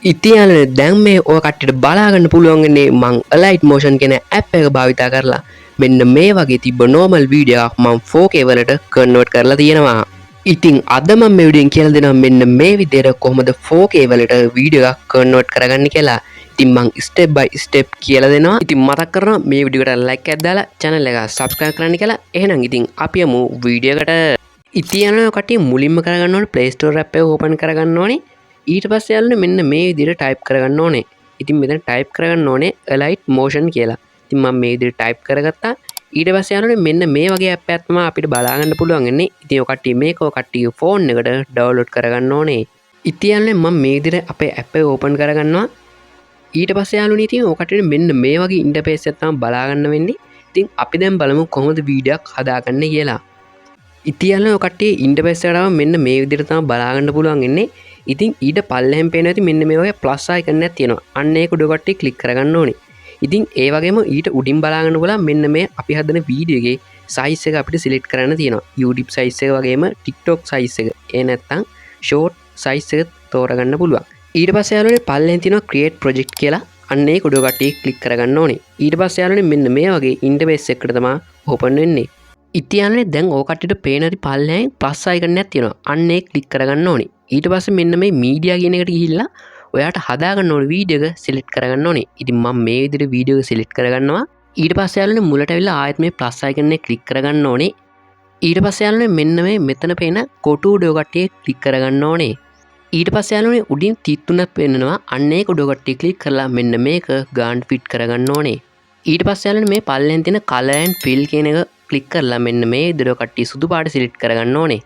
ඉතියාලනේ දැන් මේ ඔය කට්ටියට බලාගන්න පුළුවන්න්නේ මං Alight Motion කියන ඇප් එක භාවිතා කරලා මෙන්න මේ වගේ තිබ්බ normal වීඩියෝ එකක් මං 4K වලට කන්වර්ට් කරලා තියෙනවා. ඉතින් අද මම මේ වීඩියෝෙන් කියලා දෙනවා මෙන්න මේ විදිහට කොහොමද 4K වලට වීඩියෝ එකක් කන්වර්ට් කරගන්න කියලා. ඉතින් මං step by step කියලා දෙනවා. ඉතින් මතක් කරනවා මේ වීඩියෝ එකට like එකක් දාලා channel එක subscribe කරන්න කියලා. එහෙනම් ඉතින් අපි යමු වීඩියෝ එකට. ඉතියාලනේ කට්ටිය මුලින්ම කරගන්න ඕනේ Play Store app එක open කරගන්න ඕනේ. ඊට පස්සේ යාළුවනේ මෙන්න මේ විදිහට ටයිප් කරගන්න ඕනේ. ඉතින් මෙතන ටයිප් කරගන්න ඕනේ Alight Motion කියලා. ඉතින් මම මේ විදිහට ටයිප් කරගත්තා. ඊට පස්සේ යාළුවනේ මෙන්න මේ වගේ ඇප් එකක් තමයි අපිට බලා ගන්න පුළුවන් වෙන්නේ. ඉතින් ඔය කට්ටිය මේක ඔය කට්ටියගේ ෆෝන් එකට ඩවුන්ලෝඩ් කරගන්න ඕනේ. ඉතින් යාළුවනේ මම මේ විදිහට අපේ ඇප් එක ඕපන් කරගන්නවා. ඊට පස්සේ යාළුවනේ ඉතින් ඔය කට්ටියට මෙන්න මේ වගේ ඉන්ටර්ෆේස් එකක් තමයි බලා ගන්න වෙන්නේ. ඉතින් අපි දැන් බලමු කොහොමද වීඩියෝ එකක් හදාගන්නේ කියලා. ඉතින් යාළුවනේ ඔය කට්ටිය ඉන්ටර්ෆේස් එකට මෙන්න මේ විදිහට තමයි බලා ගන්න පුළුවන් වෙන්නේ. ඉතින් ඊට පල්ලෙහෙන් පේන ඇති මෙන්න මේ වගේ ප්ලස් අයිකන් එකක් තියෙනවා. අන්න ඒක උඩ කට්ටිය ක්ලික් කරගන්න ඕනේ. ඉතින් ඒ වගේම ඊට උඩින් බලා ගන්න පුළුවන් මෙන්න මේ අපි හදන වීඩියෝ එකේ සයිස් එක අපිට සිලෙක්ට් කරන්න තියෙනවා. YouTube සයිස් එක වගේම TikTok සයිස් එක. ඒ නැත්තම් short සයිස් එක තෝරගන්න පුළුවන්. ඊට පස්සේ යාළුවනේ පල්ලෙහෙන් තියෙනවා create project කියලා. අන්න ඒක උඩ කට්ටිය ක්ලික් කරගන්න ඕනේ. ඊට පස්සේ යාළුවනේ මෙන්න මේ වගේ ඉන්ටර්ෆේස් එකකට තමයි ඕපන් වෙන්නේ. ඉතින් දැන් ඕක කට්ටියට පේන ඇති පල්ලෙහෙන් ප්ලස් අයිකන් එකක් තියෙනවා. අන්න ඒක ක්ලික් කරගන්න ඕනේ. ඊට පස්සේ මෙන්න මේ මීඩියා කියන එකට ගිහිල්ලා ඔයාට හදාගන්න ඕන වීඩියෝ එක සිලෙක්ට් කරගන්න ඕනේ. ඉතින් මම මේ විදිහට වීඩියෝ එක සිලෙක්ට් කරගන්නවා. ඊට පස්සේ යාළුවනේ මුලට ඇවිල්ලා ආයෙත් මේ ප්ලස් අයිකන් එක ක්ලික් කරගන්න ඕනේ. ඊට පස්සේ යාළුවනේ මෙන්න මේ මෙතන පේන කොටු උඩ කට්ටිය ක්ලික් කරගන්න ඕනේ. ඊට පස්සේ යාළුවනේ උඩින් තිත් තුනක් පෙන්නනවා. අන්න ඒක උඩ කට්ටිය ක්ලික් කරලා මෙන්න මේක ගාන් ෆිට කරගන්න ඕනේ. ඊට පස්සේ යාළුවනේ මේ පල්ලෙන් තියෙන color and fill කියන එක ක්ලික් කරලා මෙන්න මේ විදිහට කට්ටිය සුදු පාට සිලෙක්ට් කරගන්න ඕනේ.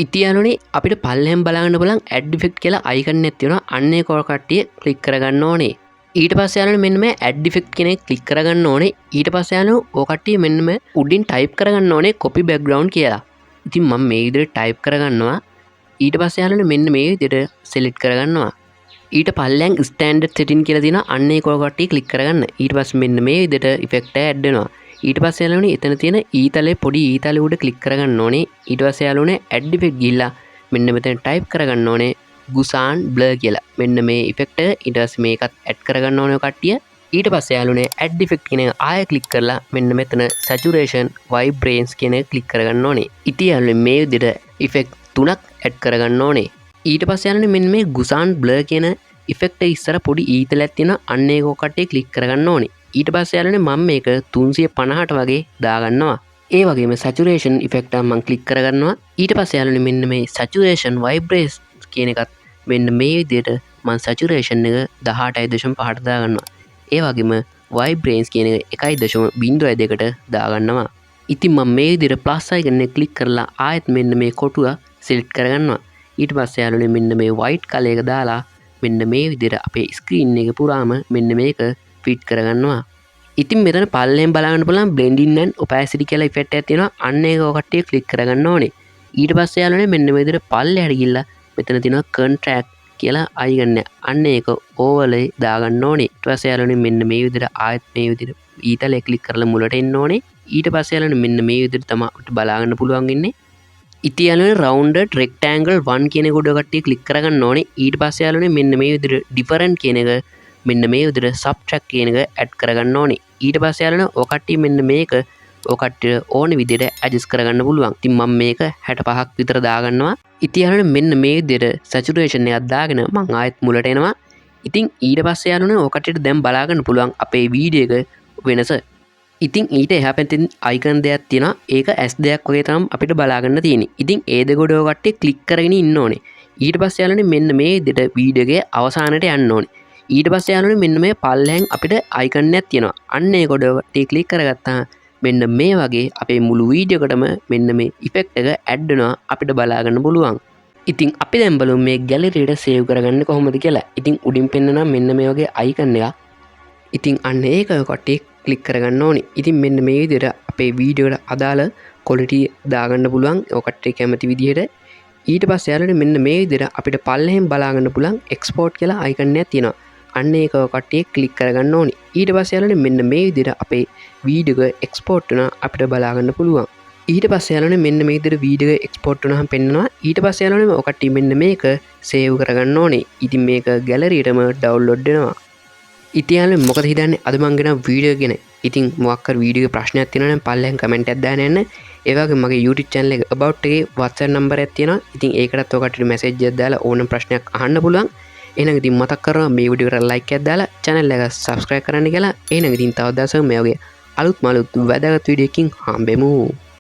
ඉතින් යාළුවනේ අපිට පල්ලෙහෙන් බලන්න බලන් add effect කියලා icon එකක් තියෙනවා. අන්න ඒක ඔය කට්ටිය ක්ලික් කරගන්න ඕනේ. ඊට පස්සේ යාළුවනේ මෙන්න මේ add effect කියන එක ක්ලික් කරගන්න ඕනේ. ඊට පස්සේ යාළුවනේ ඔය කට්ටිය මෙන්න මේ උඩින් type කරගන්න ඕනේ copy background කියලා. ඉතින් මම මේ විදිහට type කරගන්නවා. ඊට පස්සේ යාළුවනේ මෙන්න මේ විදිහට select කරගන්නවා. ඊට පල්ලෙන් standard setting කියලා තියෙනවා. අන්න ඒක ඔය කට්ටිය ක්ලික් කරගන්න. ඊට පස්සේ මෙන්න මේ විදිහට effect එක add වෙනවා. ඊට පස්සේ යාළුවනේ එතන තියෙන ඊතලේ පොඩි ඊතලේ උඩ ක්ලික් කරගන්න ඕනේ. ඊට පස්සේ යාළුවනේ add effect ගිහිල්ලා මෙන්න මෙතන type කරගන්න ඕනේ Gusan blur කියලා. මෙන්න මේ effect එක ඊට පස්සේ මේකත් add කරගන්න ඕනේ කට්ටිය. ඊට පස්සේ යාළුවනේ add effect කියන එක ආයෙ ක්ලික් කරලා මෙන්න මෙතන saturation vibrance කියන එක ක්ලික් කරගන්න ඕනේ. ඉතින් යාළුවනේ මේ විදිහට effect තුනක් add කරගන්න ඕනේ. ඊට පස්සේ යාළුවනේ මෙන්න මේ Gusan blur කියන effect එක ඉස්සර පොඩි ඊතලයක් තියෙනවා. අන්න ඒක කට්ටිය ක්ලික් කරගන්න ඕනේ. ඊට පස්සේ යාළුවනේ මම මේක 350ට වගේ දාගන්නවා. ඒ වගේම saturation effect එක මම ක්ලික් කරගන්නවා. ඊට පස්සේ යාළුවනේ මෙන්න මේ saturation vibrance කියන එකත් මෙන්න මේ විදිහට මම saturation එක 18.5ට දාගන්නවා. ඒ වගේම vibrance කියන එක 1.02ට දාගන්නවා. ඉතින් මම මේ විදිහට plus icon එක ක්ලික් කරලා ආයෙත් මෙන්න මේ කොටුව select කරගන්නවා. ඊට පස්සේ යාළුවනේ මෙන්න මේ white color එක දාලා මෙන්න මේ විදිහට අපේ screen එක පුරාම මෙන්න මේක ෆිට කරගන්නවා. ඉතින් මෙතන පල්ලෙන් බලන්න පුළුවන් blending and opacity කියලා effect එකක් තියෙනවා. අන්න ඒක ඔය කට්ටිය ක්ලික් කරගන්න ඕනේ. ඊට පස්සේ යාළුවනේ මෙන්න මේ විදිහට පල්ලෙහාට ගිහිල්ලා මෙතන තියෙනවා contrast කියලා icon එක. අන්න ඒක overlay දාගන්න ඕනේ. ඊට පස්සේ යාළුවනේ මෙන්න මේ විදිහට ආයෙත් මේ විදිහට ඊතලේ ක්ලික් කරලා මුලට එන්න ඕනේ. ඊට පස්සේ යාළුවනේ මෙන්න මේ විදිහට තමයි අපිට බලාගන්න පුළුවන් වෙන්නේ. ඉතින් යාළුවනේ rounded rectangle 1 කියන එක උඩ කට්ටිය ක්ලික් කරගන්න ඕනේ. ඊට පස්සේ යාළුවනේ මෙන්න මේ විදිහට different කියන එක මෙන්න මේ විදිහට subtract කියන එක add කරගන්න ඕනේ. ඊට පස්සේ යාළුවනේ ඔය කට්ටිය මෙන්න මේක ඔය කට්ටිය ඕන විදිහට adjust කරගන්න පුළුවන්. ඉතින් මම මේක 65ක් විතර දාගන්නවා. ඉතින් යාළුවනේ මෙන්න මේ විදිහට saturation එකක් දාගෙන මම ආයෙත් මුලට එනවා. ඉතින් ඊට පස්සේ යාළුවනේ ඔය කට්ටියට දැන් බලා ගන්න පුළුවන් අපේ වීඩියෝ එක වෙනස. ඉතින් ඊට එහා පැත්තෙන් icon දෙයක් තියෙනවා. ඒක S දෙයක් වගේ තමයි අපිට බලා ගන්න තියෙන්නේ. ඉතින් ඒ දෙක උඩ ඔය කට්ටිය click කරගෙන ඉන්න ඕනේ. ඊට පස්සේ යාළුවනේ මෙන්න මේ විදිහට වීඩියෝ එකේ අවසානයට යන්න ඕනේ. ඊට පස්සේ යාළුවනේ මෙන්න මේ පල්ලෙහෙන් අපිට icon එකක් තියෙනවා. අන්න ඒක උඩ ක්ලික් කරගත්තාම මෙන්න මේ වගේ අපේ මුළු වීඩියෝ එකටම මෙන්න මේ effect එක add වෙනවා අපිට බලා ගන්න පුළුවන්. ඉතින් අපි දැන් බලමු මේ gallery එකට save කරගන්නේ කොහොමද කියලා. ඉතින් උඩින් පෙන්නනවා මෙන්න මේ වගේ icon එකක්. ඉතින් අන්න ඒක කට්ටිය ක්ලික් කරගන්න ඕනේ. ඉතින් මෙන්න මේ විදිහට අපේ වීඩියෝ එකට අදාළ quality දාගන්න පුළුවන්. ඔය කට්ටිය කැමති විදිහට. ඊට පස්සේ යාළුවනේ මෙන්න මේ විදිහට අපිට පල්ලෙහෙන් බලා ගන්න පුළුවන් export කියලා icon එකක් තියෙනවා. අන්න ඒක කට්ටිය ක්ලික් කරගන්න ඕනේ. ඊට පස්සේ යාළුවනේ මෙන්න මේ විදිහට අපේ වීඩියෝ එක එක්ස්පෝර්ට් වෙනවා අපිට බලා ගන්න පුළුවන්. ඊට පස්සේ යාළුවනේ මෙන්න මේ විදිහට වීඩියෝ එක එක්ස්පෝර්ට් වුණාම පෙන්නනවා. ඊට පස්සේ යාළුවනේ ඔය කට්ටිය මෙන්න මේක සේව් කරගන්න ඕනේ. ඉතින් මේක ගැලරියටම ඩවුන්ලෝඩ් වෙනවා. ඉතින් යාළුවනේ මොකද හිතන්නේ අද මම ගෙන වීඩියෝ ගැන. ඉතින් මොකක් කර වීඩියෝ ප්‍රශ්නයක් තියෙනවා නම් පල්ලෙන් කමෙන්ට් එකක් දාන්න යන්න. ඒ වගේම මගේ YouTube channel එක about එකේ WhatsApp number එකක් තියෙනවා. ඉතින් ඒකටත් ඔය කට්ටියට message එකක් දාලා ඕනම ප්‍රශ්නයක් අහන්න පුළුවන්. එහෙනම් ඉතින් මතක් කරනවා මේ වීඩියෝ එකට like එකක් දාලා channel එක subscribe කරන්න කියලා. එහෙනම් ඉතින් තව දවසක මේ වගේ අලුත් වැදගත් වීඩියෝ එකකින් හම්බෙමු.